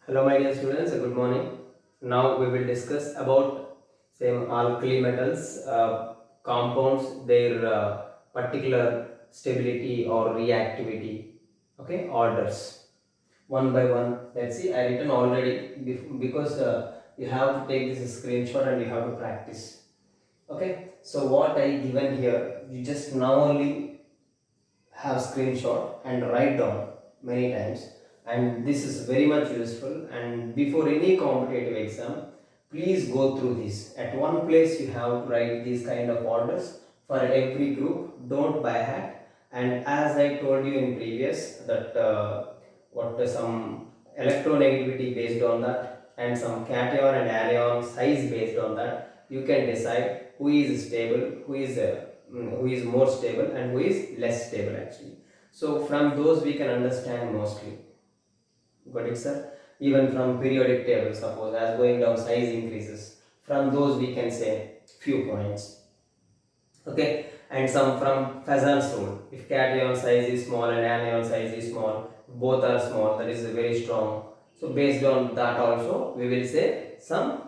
Hello my dear students, good morning. Now we will discuss about same alkali metals, compounds, their particular stability or reactivity, okay, orders. One by one, let's see, I written already because you have to take this screenshot and you have to practice. Okay, so what I given here, you just now only have screenshot and write down many times, and this is very much useful. And before any competitive exam, please go through this. At one place you have to write these kind of orders for every group, don't by hat. And as I told you in previous that what some electronegativity based on that and some cation and anion size based on that, you can decide who is stable, who is more stable and who is less stable actually. So from those we can understand mostly. Got it, sir? Even from periodic table, suppose as going down size increases, from those we can say few points. Okay, and some from Fazan's rule. If cation size is small and anion size is small, both are small, that is very strong. So based on that also we will say some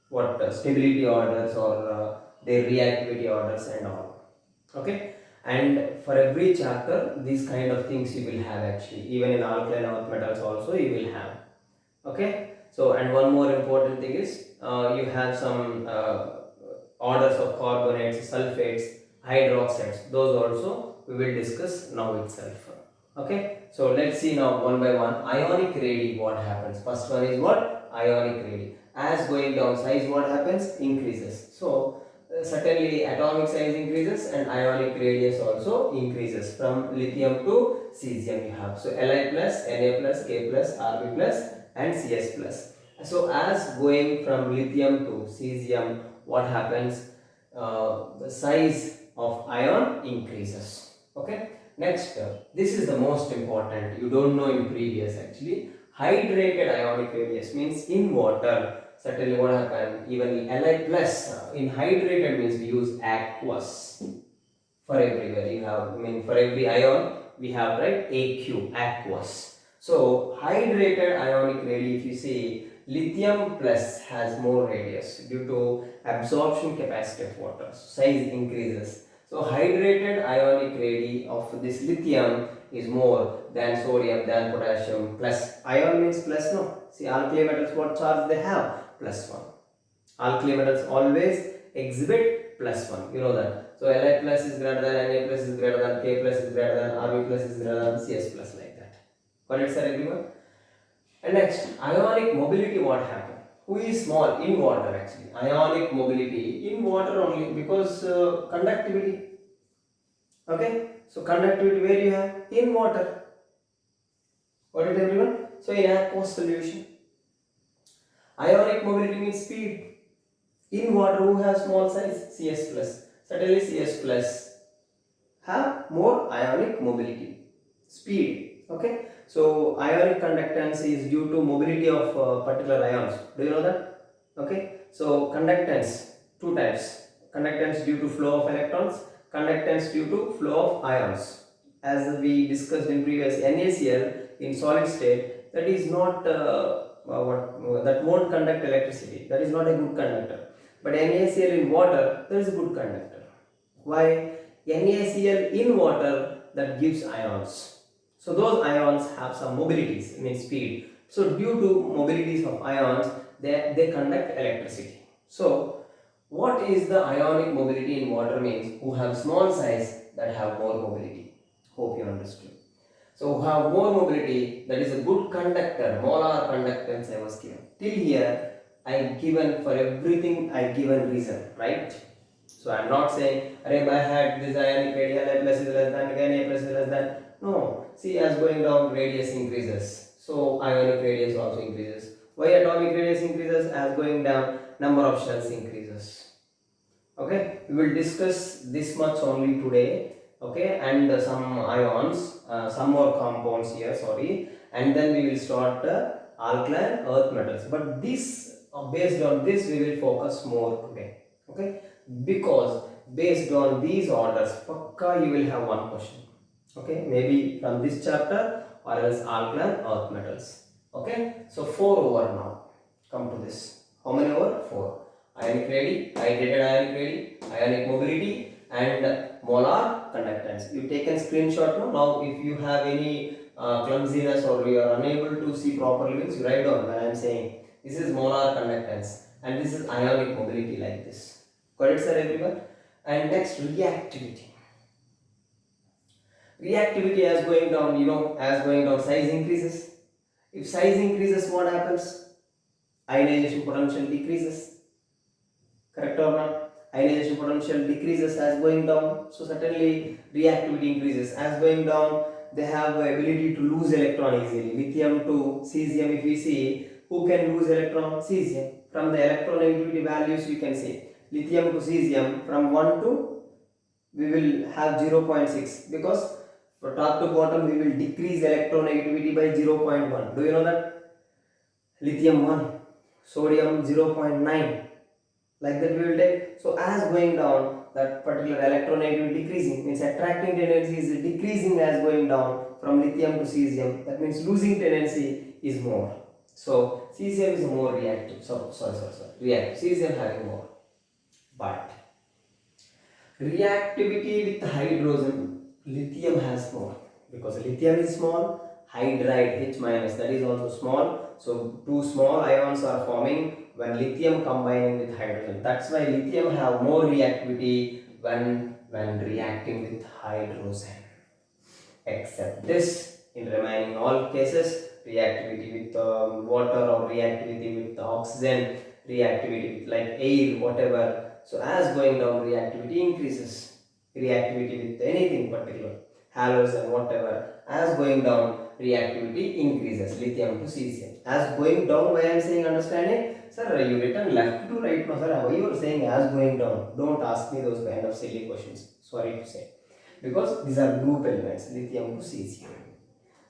what stability orders or their reactivity orders and all. Okay, and for every chapter these kind of things you will have actually, even in alkaline earth metals also you will have. Okay, so and one more important thing is you have some orders of carbonates, sulfates, hydroxides, those also we will discuss now itself. Okay, so let's see now one by one. Ionic radii, what happens? First one is what? Ionic radii. As going down size, what happens? Increases. So certainly atomic size increases and ionic radius also increases. From lithium to cesium you have. So Li plus, Na plus, K plus, Rb plus and Cs plus. So as going from lithium to cesium, what happens? The size of ion increases. Okay. Next, this is the most important. You don't know in previous actually. Hydrated ionic radius means in water. Certainly, what happened? Even Li plus in hydrated means we use aqueous. For everywhere you have, I mean for every ion we have, right, AQ, aqueous. So hydrated ionic radii, if you see, lithium plus has more radius due to absorption capacity of water, size increases. So hydrated ionic radii of this lithium is more than sodium, than potassium. Plus, ion means plus, no? See, alkali metals, what charge they have? Plus 1. Alkali metals always exhibit plus 1, you know that. So Li plus is greater than, Na plus is greater than, K plus is greater than, Rb plus is greater than, Cs plus, like that. Got it, sir, everyone? And next, ionic mobility, what happens? Who is small in water actually? Ionic mobility in water only, because conductivity. Okay, so conductivity where you have? In water. Got it, everyone? So in aqueous solution. Ionic mobility means speed. In water, who has small size? Cs plus. Certainly Cs plus have more ionic mobility, speed. Okay, so ionic conductance is due to mobility of particular ions. Do you know that? Okay, so conductance, two types: conductance due to flow of electrons, conductance due to flow of ions. As we discussed in previous, NaCl in solid state, that is not that won't conduct electricity, that is not a good conductor. But NaCl in water, that is a good conductor. Why? NaCl in water, that gives ions. So those ions have some mobilities, I mean speed. So due to mobilities of ions, they conduct electricity. So what is the ionic mobility in water means? Who have small size, that have more mobility. Hope you understood. So who have more mobility, that is a good conductor, molar conductance I was given. Till here I given for everything, I given reason, right? So I am not saying, Arey by had this ionic radius, Li plus is less than, Na plus is less than. No, see, as going down radius increases, so ionic radius also increases. Why atomic radius increases? As going down, number of shells increases. Okay, we will discuss this much only today. Okay, and some ions, some more compounds here, sorry, and then we will start alkaline earth metals. But this, based on this, we will focus more today. Okay, because based on these orders, pakka you will have one question. Okay, maybe from this chapter or else alkaline earth metals. Okay, so 4 over now. Come to this. How many over? 4. Ionic radii, hydrated ionic radii, ionic mobility, and molar conductance. You take a screenshot now. Now, if you have any clumsiness or you are unable to see properly, means you write down when I am saying this is molar conductance and this is ionic mobility like this. Got it, sir, everyone? And next, reactivity. Reactivity as going down, as going down, size increases. If size increases, what happens? Ionization potential decreases. Correct or not? Ionization potential decreases as going down. So certainly reactivity increases as going down. They have the ability to lose electron easily. Lithium to cesium, if we see, who can lose electron? Cesium. From the electronegativity values, we can say lithium to cesium from 1 to we will have 0.6 because from top to bottom we will decrease electronegativity by 0.1. Do you know that? Lithium 1, sodium 0.9, like that we will take. So as going down, that particular electronegativity decreasing means attracting tendency is decreasing as going down from lithium to cesium. That means losing tendency is more. So cesium is more reactive. Sorry. Reactive. Cesium having more. But reactivity with hydrogen, lithium has more because lithium is small, hydride H minus, that is also small. So two small ions are forming when lithium combining with hydrogen. That's why lithium have more reactivity when reacting with hydrogen. Except this, in remaining all cases, reactivity with water or reactivity with oxygen, reactivity with like air, whatever. So as going down, reactivity increases. Reactivity with anything particular, halos and whatever. As going down, reactivity increases. Lithium to cesium. As going down, why I am saying understanding? Sir, you written left to right now, sir. Why you are saying as going down? Don't ask me those kind of silly questions. Sorry to say, because these are group elements, lithium to cesium.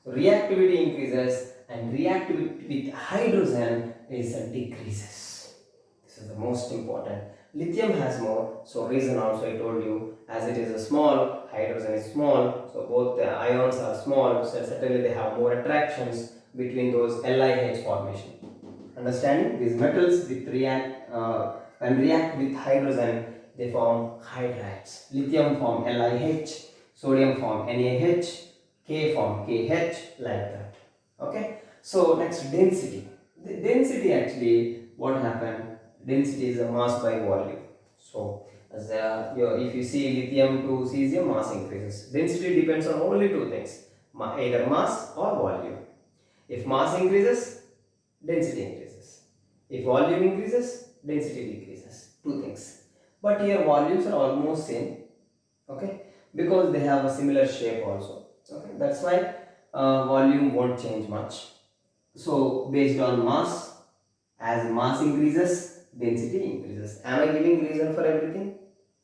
So reactivity increases and reactivity with hydrogen is decreases. This is the most important. Lithium has more, so reason also I told you, as it is a small, hydrogen is small, so both the ions are small, so certainly they have more attractions between those LiH formation. Understanding? These metals with when react with hydrogen, they form hydrides. Lithium form LiH, sodium form NaH, K form KH, like that. Okay. So next, density. The density actually, what happened? Density is a mass by volume. So as if you see lithium to cesium, mass increases. Density depends on only two things, either mass or volume. If mass increases, density increases. If volume increases, density decreases. Two things. But here volumes are almost same. Okay, because they have a similar shape also. Okay, that's why volume won't change much. So based on mass, as mass increases, density increases. Am I giving reason for everything?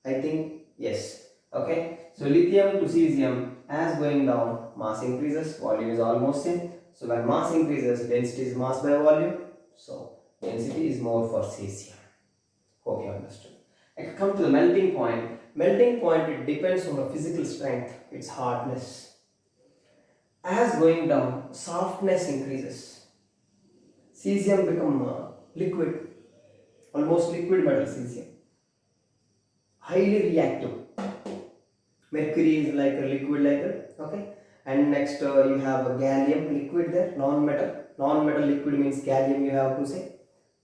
I think yes. Okay, so lithium to cesium, as going down, mass increases, volume is almost same. So when mass increases, density is mass by volume. So density is more for cesium. Hope you understood. And come to the melting point. Melting point, it depends on the physical strength, its hardness. As going down, softness increases. Cesium become liquid, almost liquid metal cesium. Highly reactive. Mercury is like a liquid like that. Okay. And next you have a gallium liquid there, non-metal. Non-metal liquid means gallium you have to say.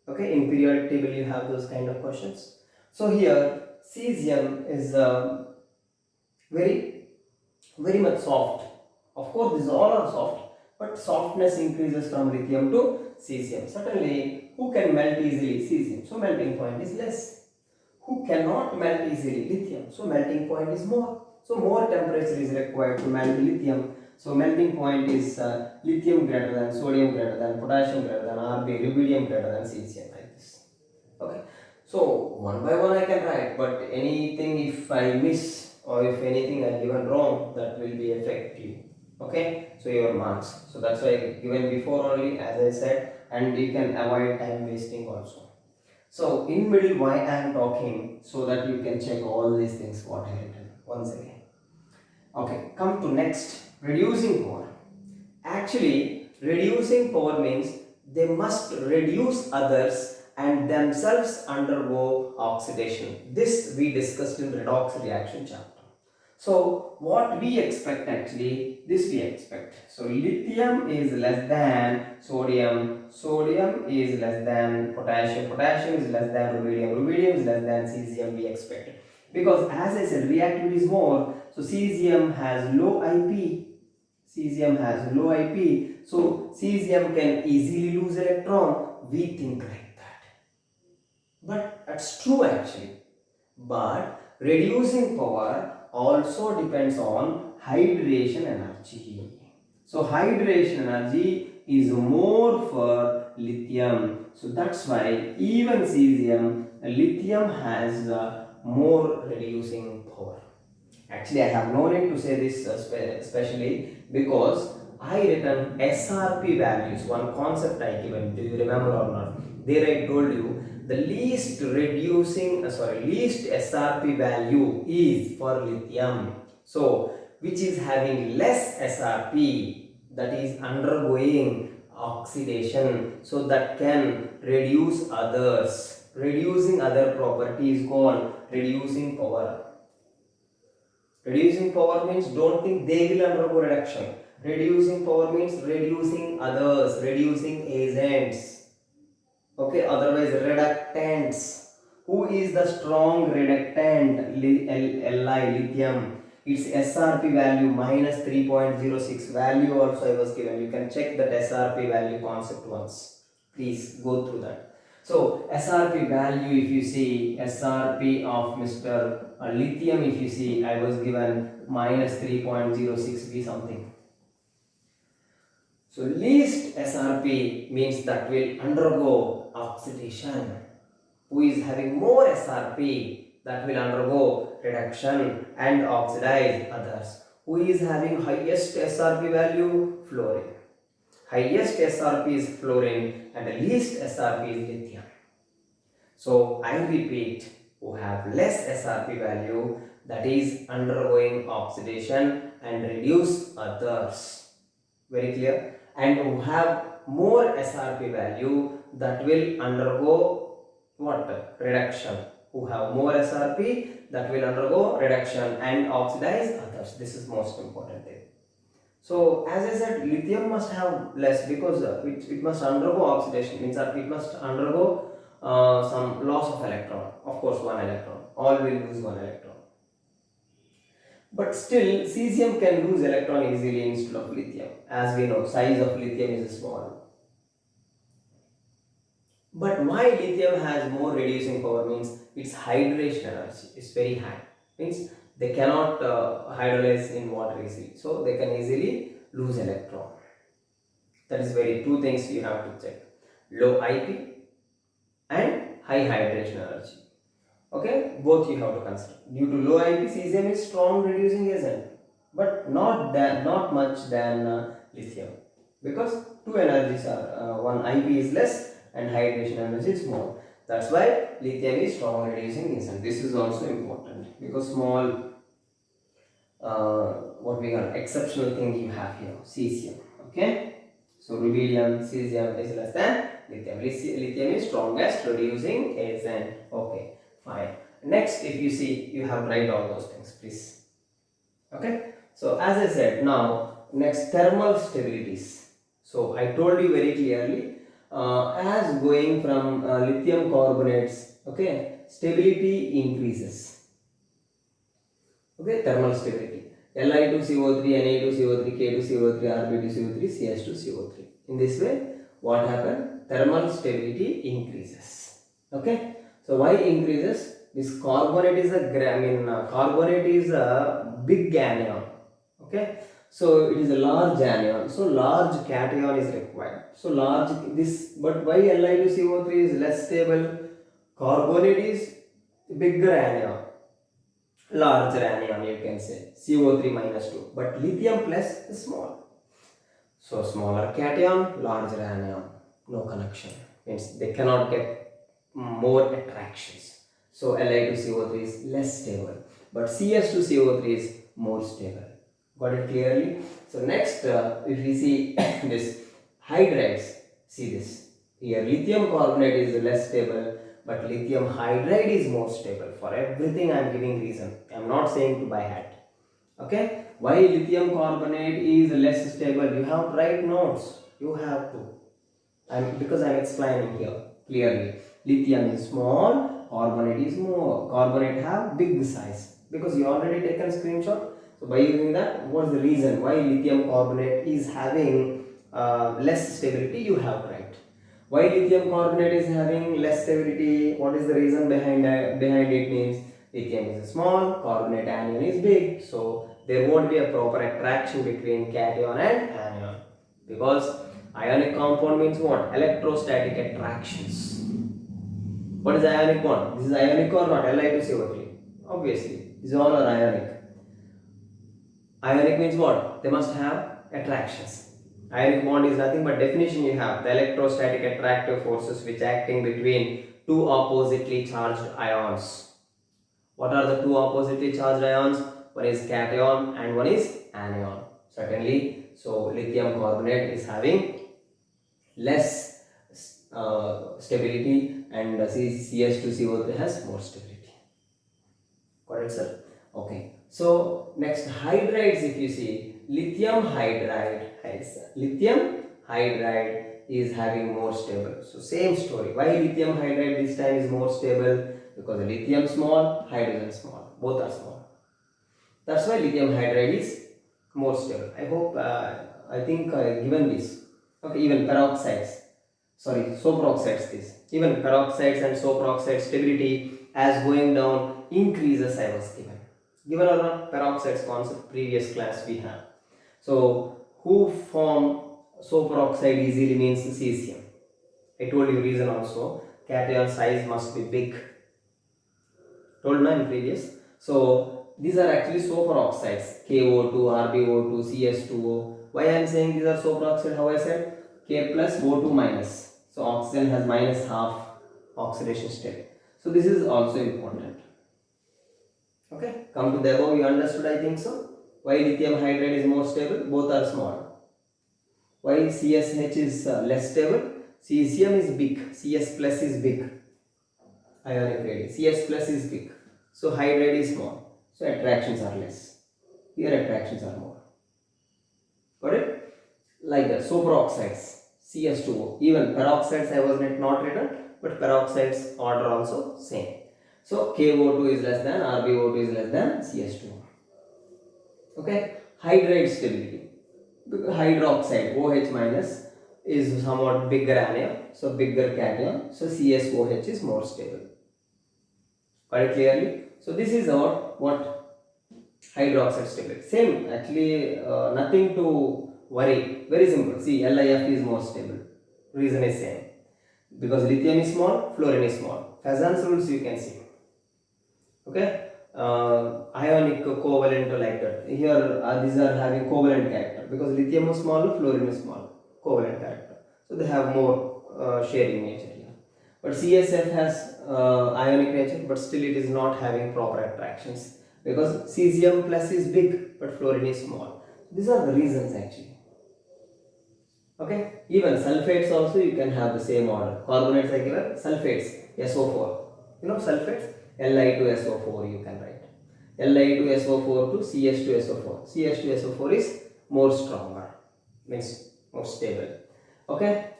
Okay. In periodic table you have those kind of questions. So here cesium is very much soft. Of course, these all are soft, but softness increases from lithium to cesium. Certainly, who can melt easily? Cesium. So melting point is less. Who cannot melt easily? Lithium. So melting point is more. So more temperature is required to melt lithium. So melting point is lithium greater than sodium greater than potassium greater than Rb, rubidium greater than cesium, like this. Okay. So one by one I can write, but anything if I miss or if anything I given wrong, that will be effective. Okay. So your marks. So that's why I given before only, as I said, and you can avoid time wasting also. So in middle why I am talking, so that you can check all these things what I written once again. Okay, come to next, reducing power. Actually, Reducing power means they must reduce others and themselves undergo oxidation. This we discussed in redox reaction chapter. So what we expect actually, this we expect. So lithium is less than sodium, sodium is less than potassium, potassium is less than rubidium, rubidium is less than cesium we expect. Because as I said, reactivity is more, so cesium has low IP, cesium has low IP, so cesium can easily lose electron, we think like that. But that's true actually. But reducing power also depends on hydration energy. So hydration energy is more for lithium. So that's why even cesium, lithium has more reducing power. Actually, I have no need to say this especially because I written SRP values, one concept I given. Do you remember or not? There I told you the least least SRP value is for lithium. So, which is having less SRP, that is undergoing oxidation, so that can reduce others. Reducing other properties called reducing power. Reducing power means don't think they will undergo reduction. Reducing power means reducing others, reducing agents. Okay, otherwise reductants. Who is the strong reductant? Li, lithium. Its SRP value minus 3.06 value also I was given. You can check that SRP value concept once. Please go through that. So SRP value, if you see SRP of Mr. Lithium, if you see I was given minus 3.06 be something. So least SRP means that will undergo oxidation. Who is having more SRP, that will undergo reduction and oxidize others. Who is having highest SRP value? Fluorine. Highest SRP is fluorine and the least SRP is lithium. So I repeat, who have less SRP value, that is undergoing oxidation and reduce others. Very clear? And who have more SRP value, that will undergo what? Reduction. Who have more SRP, that will undergo reduction and oxidize others. This is most important thing. So as I said, lithium must have less because it must undergo oxidation, means that it must undergo some loss of electron. Of course, one electron. All will lose one electron. But still, cesium can lose electron easily instead of lithium. As we know, size of lithium is small. But why lithium has more reducing power means its hydration energy is very high. Means they cannot hydrolyze in water easily. So they can easily lose electron. That is very two things you have to check. Low IP and high hydration energy. Okay, both you have to consider. Due to low IP, cesium is strong reducing agent, but not much than lithium, because two energies are one IP is less and hydration energy is more. That's why lithium is strong reducing agent. This is also important because small what we call exceptional thing you have here, cesium. Okay, so rubidium, cesium is less than lithium. Lithium is strongest reducing agent. Okay, fine. Next, if you see, you have write all those things, please. Okay, so as I said, now next thermal stabilities. So I told you very clearly, as going from lithium carbonates, okay, stability increases. Okay, thermal stability. Li2CO3, Na2CO3, K2CO3, Rb2CO3, CH2CO3. In this way, what happened? Thermal stability increases. Okay, so why increases? This carbonate is carbonate is a big anion. Okay, so it is a large anion. So large cation is required. So large this, but why Li2CO3 is less stable? Carbonate is bigger anion, larger anion you can say, CO3 minus 2, but lithium plus is small. So smaller cation, larger anion, no connection, means they cannot get more attractions. So Li2CO3 is less stable, but CH2CO3 is more stable. Got it clearly? So next, if we see this hydrides, see this, here lithium carbonate is less stable, but lithium hydride is more stable. For everything I am giving reason, I am not saying to by heart. Okay, why lithium carbonate is less stable? You have to write notes, you have to, because I am explaining here clearly. Lithium is small, carbonate is more, carbonate have big size, because you already taken screenshot. So by using that, what is the reason why lithium carbonate is having less stability, you have to write. Why lithium carbonate is having less stability? What is the reason behind it? Means lithium is small, carbonate anion is big, so there won't be a proper attraction between cation and anion. Because ionic compound means what? Electrostatic attractions. What is ionic bond? This is ionic or not? Li2CO3. Obviously, these all are ionic. Ionic means what? They must have attractions. Ionic bond is nothing but definition you have. The electrostatic attractive forces which acting between two oppositely charged ions. What are the two oppositely charged ions? One is cation and one is anion. Certainly, so lithium carbonate is having less stability, and CS2CO3 has more stability. Got it, sir? Okay. So next, hydrides, if you see, lithium hydride is having more stable. So same story. Why lithium hydride this time is more stable? Because the lithium small, hydrogen small, both are small. That's why lithium hydride is more stable. I hope I think given this. Okay, even superoxides, this, even peroxides and superoxide stability as going down increases, I was given or not? Peroxides concept previous class we have. So who form superoxide easily means cesium. I told you reason also. Cation size must be big. Told me in previous. So these are actually superoxides. KO2, RbO2, CS2O. Why I am saying these are superoxide? How I said? K plus O2 minus. So oxygen has minus half oxidation state. So this is also important. Okay, come to the above, you understood, I think so. Why lithium hydride is more stable? Both are small. Why CSH is less stable? Cesium is big, CS plus is big. Ionic radius, CS plus is big. So hydride is small. So attractions are less. Here attractions are more. Got it? Like that. Superoxides, CS2O. Even peroxides I was not written, but peroxides order also same. So KO2 is less than, RbO2 is less than CS2O. Okay, hydride stability. Hydroxide, OH minus, is somewhat bigger anion, so bigger cation. So CSOH is more stable. Got it clearly? So this is our what? Hydroxide stability. Same actually, nothing to worry. Very simple. See, LiF is more stable. Reason is same. Because lithium is small, fluorine is small. Fazan's rules you can see. Okay, ionic covalent like that. Here these are having covalent character because lithium is small, fluorine is small, covalent character. So they have more sharing nature here. But CSF has ionic nature, but still it is not having proper attractions because cesium plus is big, but fluorine is small. These are the reasons actually. Okay, even sulfates also you can have the same order. Carbonates are given, sulfates SO4. You know sulfates. Li2SO4 you can write. Li2SO4 to CS2SO4. CS2SO4 is more stronger, means more stable. Okay,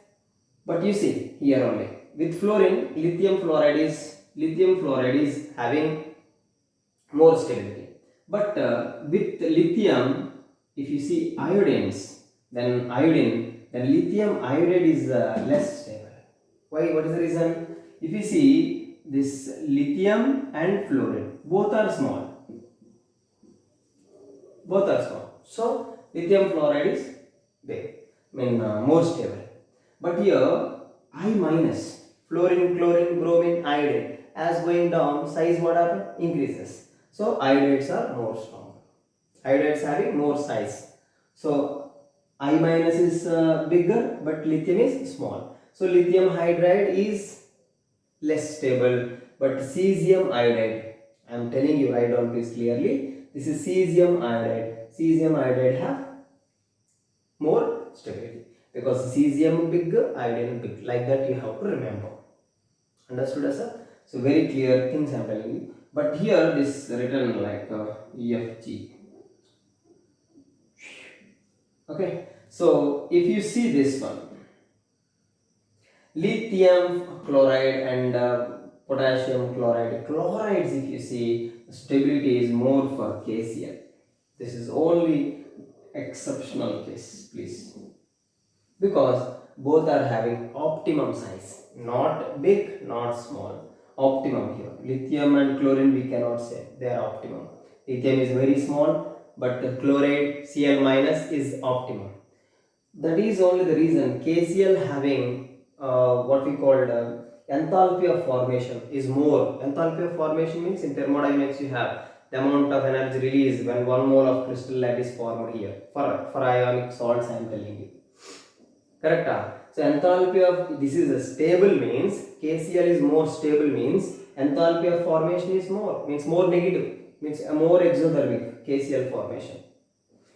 but you see here only with fluorine, lithium fluoride is having more stability. But with lithium, if you see iodines, then lithium iodide is less stable. Why? What is the reason? If you see this lithium and fluorine, both are small. So lithium fluoride is big, more stable. But here I minus, fluorine, chlorine, bromine, iodine, as going down, size what happen? Increases. So iodides are more strong. Iodides having more size. So I minus is bigger, but lithium is small. So lithium hydride is less stable, but cesium iodide, I am telling you, write down this clearly. This is cesium iodide. Cesium iodide have more stability. because cesium big, iodine big. Like that you have to remember. Understood, sir? So very clear things I'm telling you. But here this written like EFG. Okay. So if you see this one, lithium chloride and potassium chloride. Chlorides, if you see, stability is more for KCl. This is only exceptional case, please, because both are having optimum size, not big, not small. Optimum here. Lithium and chlorine we cannot say they are optimum. Lithium is very small, but the chloride Cl minus is optimum. That is only the reason KCl having what we called enthalpy of formation is more. Enthalpy of formation means in thermodynamics you have the amount of energy released when 1 mole of crystal lead is formed here. For ionic salts I am telling you. Correct? So enthalpy of this is a stable means KCl is more stable means enthalpy of formation is more, means more negative, means a more exothermic KCl formation.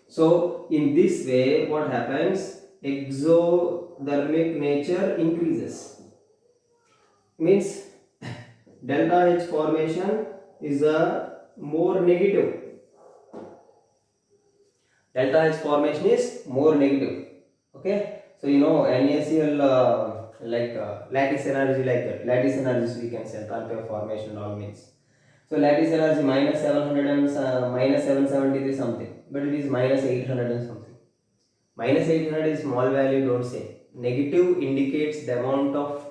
So in this way what happens, exothermic nature increases, means delta H formation is a more negative. Delta H formation is more negative. Okay, so you know NaCl lattice energy, like that. Lattice energies we can say enthalpy of formation all means. So lattice energy minus 700 and minus 770 is something, but it is minus 800 and something. Minus 800 is small value, don't say. Negative indicates the amount of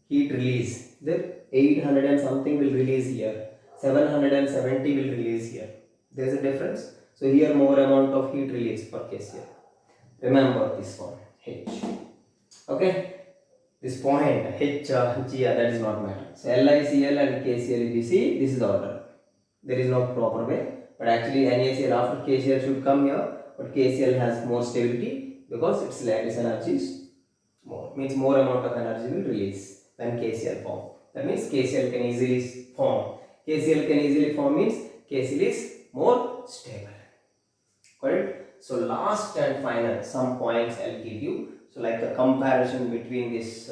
heat release. Then 800 and something will release here. 770 will release here. There is a difference. So here more amount of heat release for KCl. Remember this one, H. Okay. This point H, G, that is not matter. So LiCl and KCl, if you see, this is the order. There is no proper way. But actually NaCl after KCl should come here. But KCl has more stability because its lattice energy is more. Means more amount of energy will release when KCl form. That means KCl can easily form. KCl can easily form means KCl is more stable. Correct? So last and final some points I'll give you. So like a comparison between this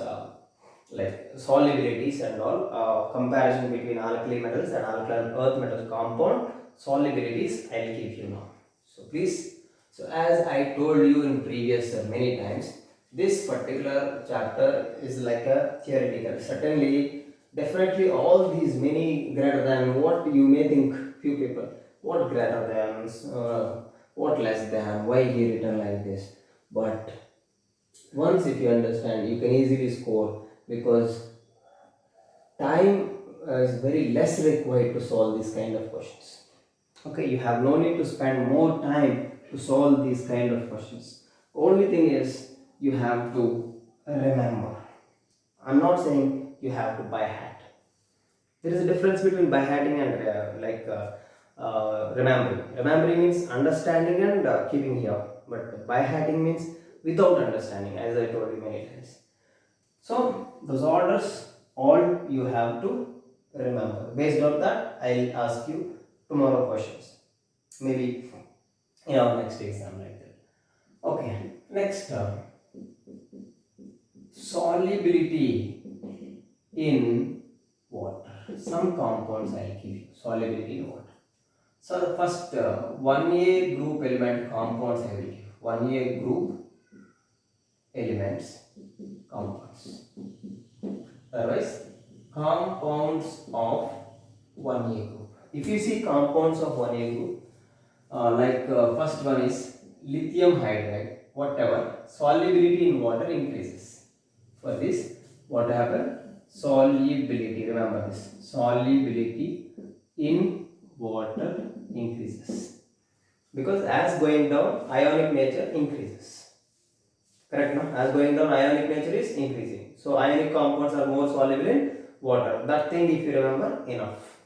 like solubilities and all, comparison between alkali metals and alkaline earth metal compound solubilities I'll give you now. So please, so as I told you in previous many times, this particular chapter is like a theoretical. Certainly, definitely all these many greater than what you may think, few people, what greater than, what less than, why he written like this. But once if you understand, you can easily score, because time is very less required to solve this kind of questions. Okay, you have no need to spend more time to solve these kind of questions. Only thing is you have to remember. I'm not saying you have to by heart. There is a difference between by hearting and remembering. Remembering means understanding and keeping here, but by hearting means without understanding, as I told you many times. So those orders all you have to remember. Based on that, I'll ask you tomorrow questions. Maybe in our next exam like that. Okay, next term. Solubility in water. Some compounds I'll give you. Solubility in water. So the first 1A group element compounds I will give. 1A group elements compounds. Otherwise, compounds of 1A group. If you see compounds of 1A group, first one is lithium hydride, whatever, solubility in water increases. For this, what happened? Solubility, remember this, solubility in water increases. Because as going down, ionic nature increases. Correct, no? As going down, ionic nature is increasing. So ionic compounds are more soluble in water. That thing, if you remember, enough.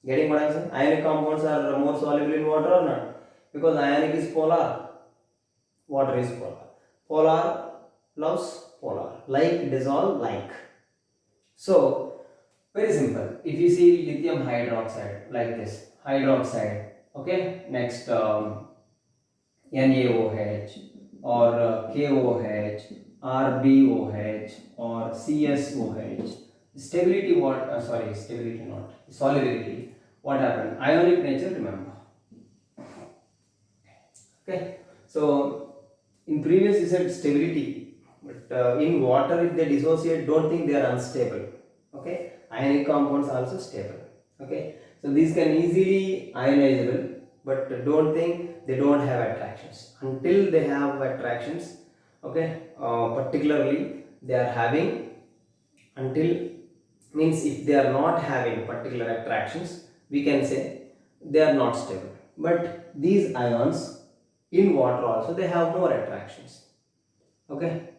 Getting what I am saying? Ionic compounds are more soluble in water or not? Because ionic is polar, water is polar. Polar loves polar. Like dissolve like. So very simple. If you see lithium hydroxide like this, hydroxide. Okay. Next NaOH. or KOH, RBOH or CSOH. Stability what? Stability not. Solubility. What happened? Ionic nature, remember. Okay. So in previous you said stability, but in water if they dissociate, don't think they are unstable. Okay. Ionic compounds are also stable. Okay. So these can easily ionizable, but don't think they don't have attractions. Until they have attractions, okay, particularly they are having, until means if they are not having particular attractions, we can say they are not stable. But these ions in water also they have more attractions. Okay.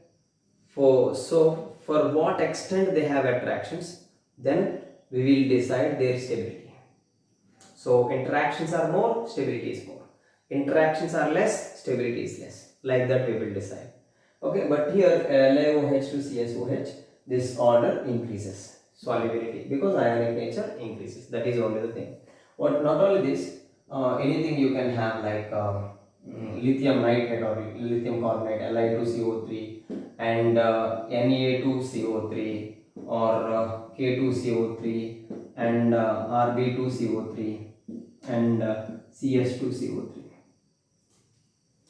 For what extent they have attractions, then we will decide their stability. So interactions are more, stability is more. Interactions are less, stability is less. Like that we will decide. Okay, but here LiOH to CSOH, this order increases solubility because ionic nature increases. That is only the thing. What not only this, anything you can have like lithium nitrate or lithium carbonate, Li2CO3 and Na2CO3 or K2CO3 and Rb2CO3 and CS2CO3.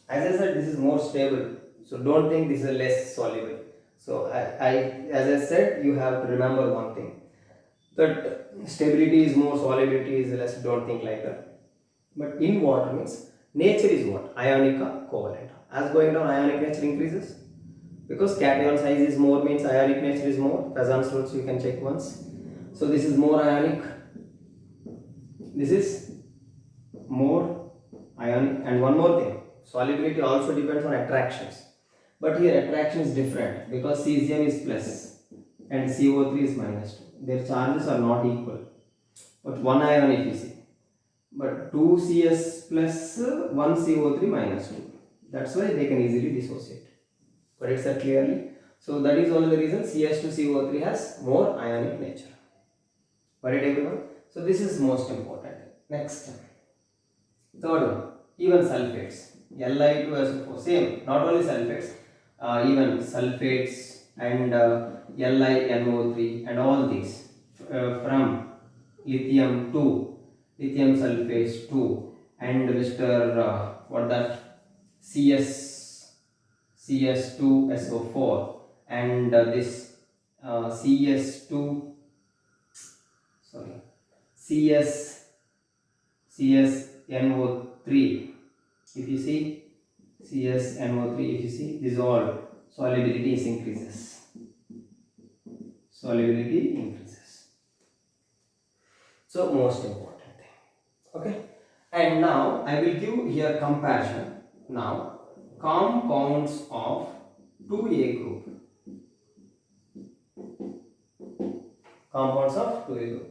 As I said, this is more stable, so don't think this is less soluble. So as I said, you have to remember one thing, that stability is more, solubility is less. Don't think like that. But in water means nature is what? Ionic or covalent. As going down, ionic nature increases because cation size is more means ionic nature is more. Poisson's rules you can check once. So this is more ionic. This is more ionic. And one more thing, solubility also depends on attractions. But here attraction is different because cesium is plus and CO3 is minus 2. Their charges are not equal. But one ion if you see. But 2 CS plus 1 CO3 minus 2. That's why they can easily dissociate. Got it sir clearly? So that is only the reason CS2CO3 has more ionic nature. Got it everyone? So this is most important. Next. Third one, even sulfates. Li2SO4, same, not only sulfates, even sulfates and LiNO3 and all these from lithium 2, lithium sulfates 2 and Mr. What that CS2SO4 and this CS2 sorry CSNO3. If you see CSNO3, if you see, this all solubility is increases. Solubility increases. So most important thing. Okay. And now I will give here comparison. Now compounds of 2A group. Compounds of 2A group.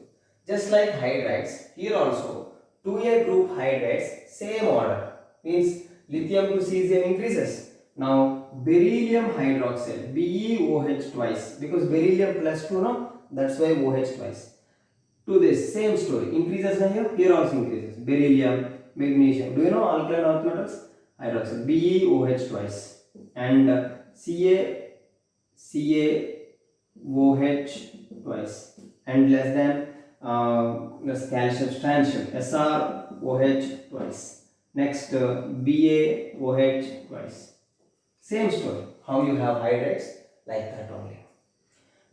Just like hydrides, here also 2A group hydrides, same order, means lithium to cesium increases. Now beryllium hydroxide, BeOH twice, because beryllium plus 2 no, that's why OH twice. To this same story, increases here also increases. Beryllium, magnesium, do you know alkaline earth metals? Hydroxide, BeOH twice and CaOH twice and less than calcium strontium SrOH twice. Next BaOH twice. Same story. How you have hydrides, like that only.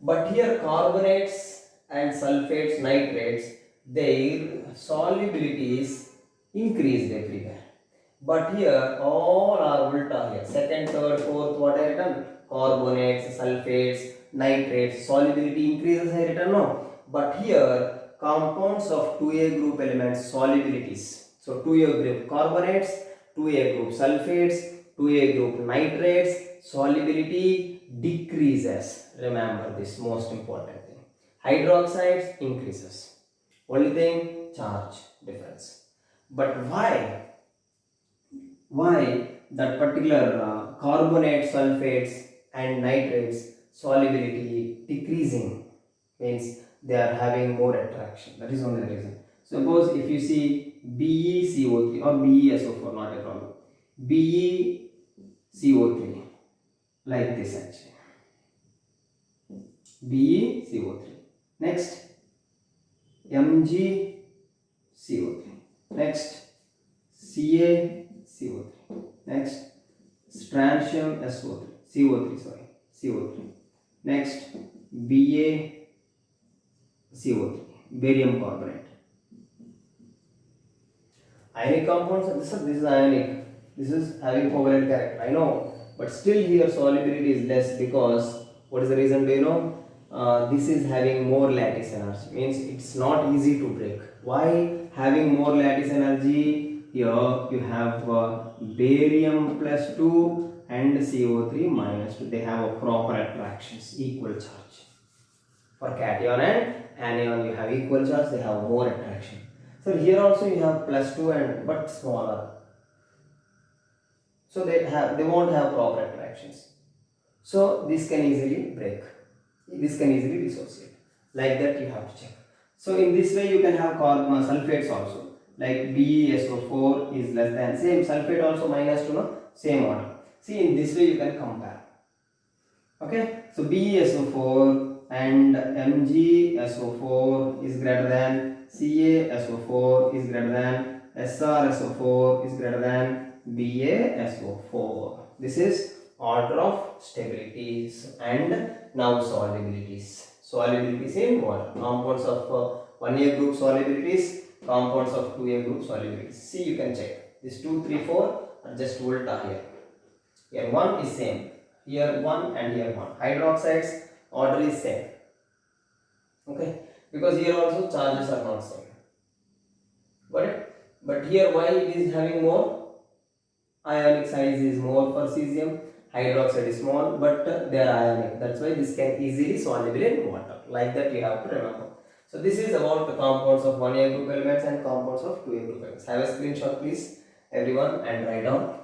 But here carbonates and sulfates, nitrates, their solubility is increased everywhere. But here all are ulta here. Second, third, fourth, what I written? Carbonates, sulfates, nitrates, solubility increases I written no. But here compounds of 2A group elements solubilities. So 2A group carbonates, 2A group sulfates, 2A group nitrates, solubility decreases. Remember this most important thing. Hydroxides increases. Only thing, charge difference. But why that particular carbonate, sulfates and nitrates solubility decreasing? Means they are having more attraction. That is only the reason. Suppose if you see BeCO3 or BeSO4, not a problem. CO3, like this actually. BeCO3. Next, MgCO3. Next, CaCO3. Next, strontium SO3. CO3, sorry, CO3. Next, BaCO3, barium carbonate. Ionic compounds, this is ionic. This is having covalent character, I know, but still here solubility is less because what is the reason? Do you know? This is having more lattice energy, means it's not easy to break. Why having more lattice energy? Here you have barium plus 2 and CO3 minus 2. They have a proper attractions, equal charge. For cation and anion you have equal charge, they have more attraction. So here also you have plus 2 and but smaller. So they won't have proper attractions. So this can easily break. This can easily dissociate. Like that you have to check. So in this way you can have carbon sulfates also. Like BeSO4 is less than, same sulfate also minus 2, no? Same order. See, in this way you can compare. Okay, so BeSO4 and MgSO4 is greater than, CaSO4 is greater than, SrSO4 is greater than BaSO4. This is order of stabilities and now solubilities. Solubilities in water. Compounds of 1A group solubilities, compounds of 2A group solubilities. See, you can check. This 2, 3, 4 are just volta here. Here 1 is same. Here 1 and here 1. Hydroxides order is same. Okay, because here also charges are not same. Got it? But here why it is having more? Ionic size is more for cesium. Hydroxide is small, but they are ionic. That's why this can easily soluble in water. Like that you have to remember. So this is about the compounds of 1A group elements and compounds of 2A group elements. Have a screenshot please, everyone, and write down.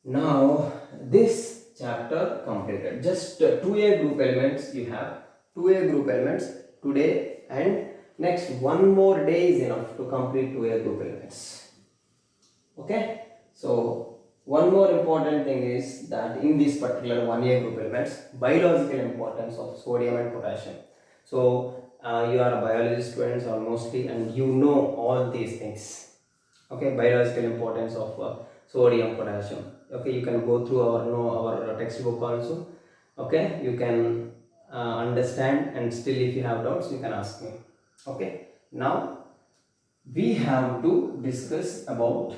Now this chapter completed. Just 2A group elements you have. 2A group elements today, and next one more day is enough to complete 2A group elements. Okay. So one more important thing is that in this particular 1A group elements, biological importance of sodium and potassium. So you are a biology students or mostly, and you know all these things. Okay, biological importance of sodium, potassium. Okay, you can go through our textbook also. Okay, you can understand, and still if you have doubts you can ask me. Okay, now we have to discuss about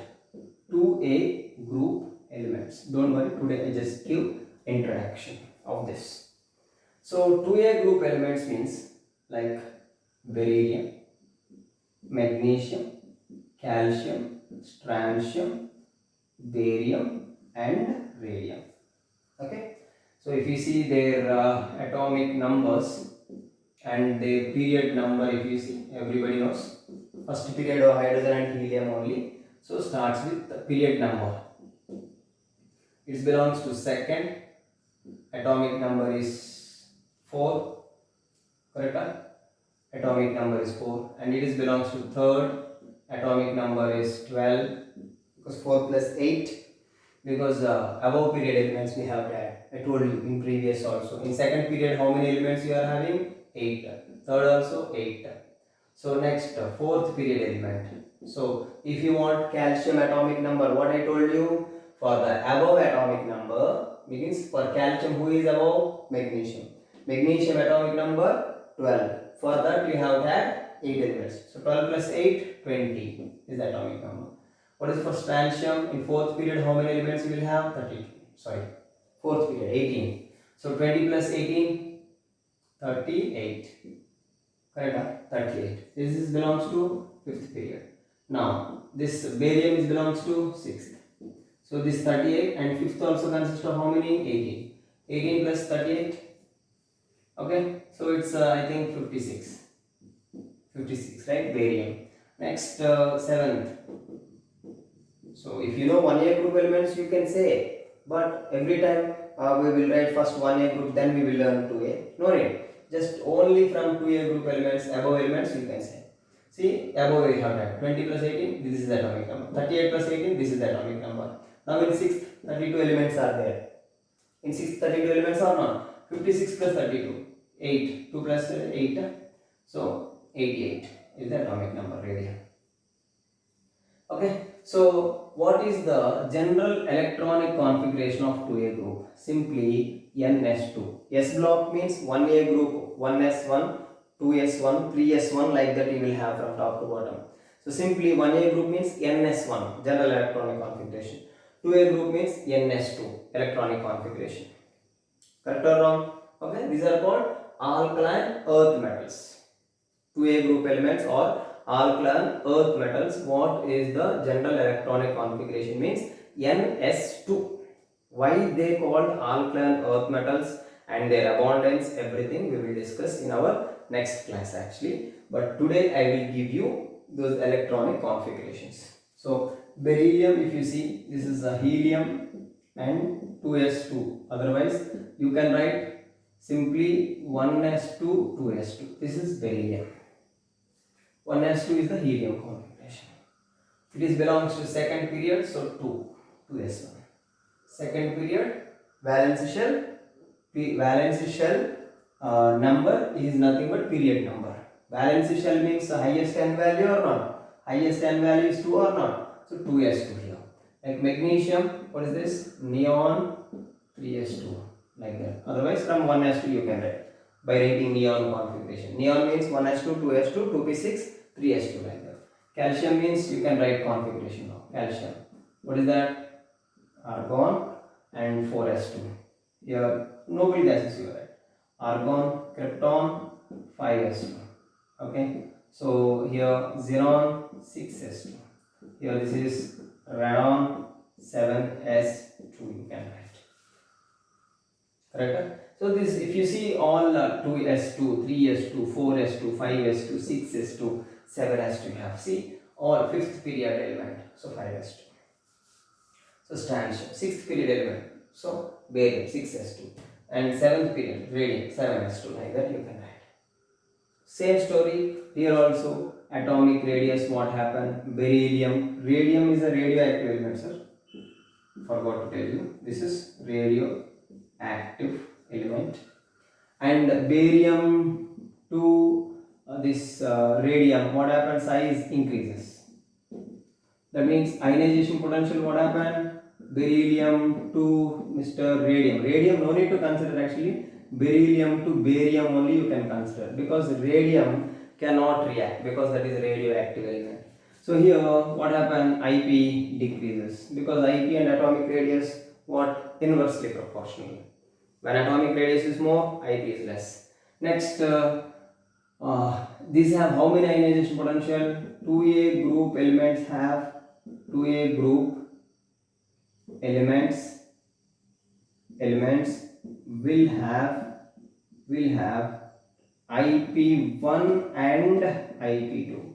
2A group elements. Don't worry, today I just give introduction of this. So 2A group elements means like beryllium, magnesium, calcium, strontium, barium and radium. Okay, so if you see their atomic numbers and their period number, if you see, everybody knows first period of hydrogen and helium only. So starts with the period number. It belongs to second. Atomic number is 4. Correct? Atomic number is 4, and it is belongs to third. Atomic number is 12, because 4 plus 8, because above period elements we have that. I told you in previous also. In second period how many elements you are having? 8. Third also 8. So next fourth period element. So if you want calcium atomic number, what I told you, for the above atomic number means for calcium who is above? Magnesium. Magnesium atomic number 12. For that you have had 8 elements. So 12 plus 8, 20 is the atomic number. What is for strontium? In fourth period how many elements you will have? 32. Sorry, fourth period 18. So 20 plus 18, 38. Correct? 38. This belongs to fifth period. Now this barium belongs to sixth. So this 38 and fifth also consists of how many? 18. 18 plus 38. Okay, so it's I think 56. 56, right? Barium. Next seventh. So if you know 1A group elements you can say, but every time we will write first 1A group, then we will learn 2A. No need. Just only from 2A group elements, above elements you can say. See, above we have that 20 plus 18, this is the atomic number. 38 plus 18, this is the atomic number. Now in 6th, 32 elements are there. In 6, 32 elements or not? 56 plus 32, 8. 2 plus 8, so 88 is the atomic number radium. Okay, so what is the general electronic configuration of 2A group? Simply NS2. S block means 1A group, 1S1, 2S1, 3S1, like that you will have from top to bottom. So simply 1A group means NS1, general electronic configuration. 2A group means NS2, electronic configuration. Correct or wrong? Okay, these are called alkaline earth metals. 2A group elements or alkaline earth metals. What is the general electronic configuration? Means NS2. Why they called alkaline earth metals and their abundance, everything we will discuss in our next class actually. But today I will give you those electronic configurations. So beryllium, if you see, this is a helium and 2s2. Otherwise you can write simply 1s2, 2s2. This is beryllium. 1s2 is the helium configuration. It belongs to second period, so 2s1. Second period, valence shell number is nothing but period number. Valence shell means the highest n value or not? Highest n value is 2 or not? So 2s2 here. Like magnesium, what is this? Neon, 3s2, like that. Otherwise from 1s2 you can write by writing neon configuration. Neon means 1s2, 2s2, 2p6, 3s2, like that. Calcium means you can write configuration now. Calcium, what is that? Argon and 4s2. Here noble gases you write. Argon, krypton, 5s2. Okay, so here xenon, 6s2. Here this is radon, 7s2 you can write. Correct? So this, if you see all 2s2, 3s2, 4s2, 5s2, 6s2, 7s2 you have. See all fifth period element, so 5s2. So strontium, sixth period element, so barium, 6s2, and seventh period radium, 7s2, like that you can write. Same story here also. Atomic radius, what happened? Beryllium, radium is a radioactive element, sir. Forgot to tell you, this is radioactive element, and barium to this radium, what happens? Size increases. That means ionization potential, what happened? Beryllium to Mr. Radium. Radium no need to consider actually. Beryllium to barium only you can consider, because radium cannot react because that is a radioactive element. So here what happened? IP decreases because IP and atomic radius what? Inversely proportional. When atomic radius is more, IP is less. Next, these have how many ionization potential? 2A group elements have 2A group elements will have IP1 and IP2.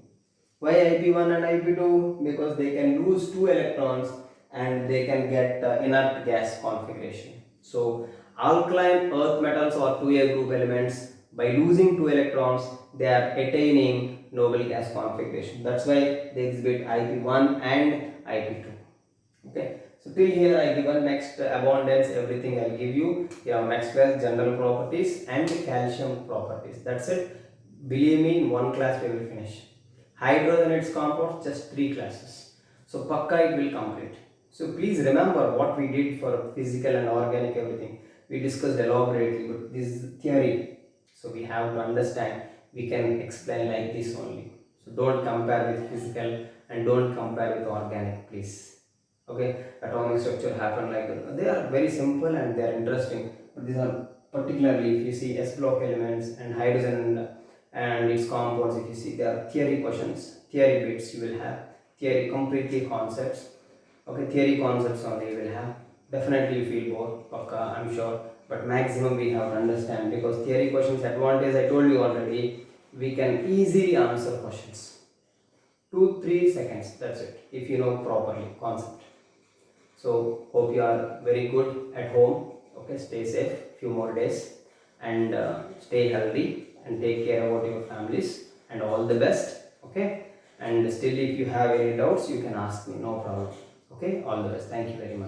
Why IP1 and IP2? Because they can lose 2 electrons and they can get inert gas configuration. So alkaline earth metals or 2A group elements, by losing 2 electrons they are attaining noble gas configuration. That's why they exhibit IP1 and IP2. Okay, so till here I given. Next abundance, everything I'll give you. Next class general properties and calcium properties. That's it. Believe me, in one class we will finish. Hydrogen its compounds, just 3 classes. So pakka it will complete. So please remember what we did for physical and organic everything. We discussed elaborately, but this is theory. So we have to understand. We can explain like this only. So don't compare with physical and don't compare with organic, please. Okay, atomic structure happen like that. They are very simple and they are interesting. But these are particularly, if you see S block elements and hydrogen and its compounds, if you see, they are theory questions, theory bits you will have, theory completely concepts. Okay, theory concepts only you will have. Definitely you feel bored, pakka, I'm sure. But maximum we have to understand, because theory questions advantage I told you already, we can easily answer questions. 2-3 seconds, that's it, if you know properly concept. So hope you are very good at home. Okay, stay safe few more days and stay healthy and take care about your families, and all the best. Okay, and still if you have any doubts you can ask me, no problem. Okay, all the best. Thank you very much.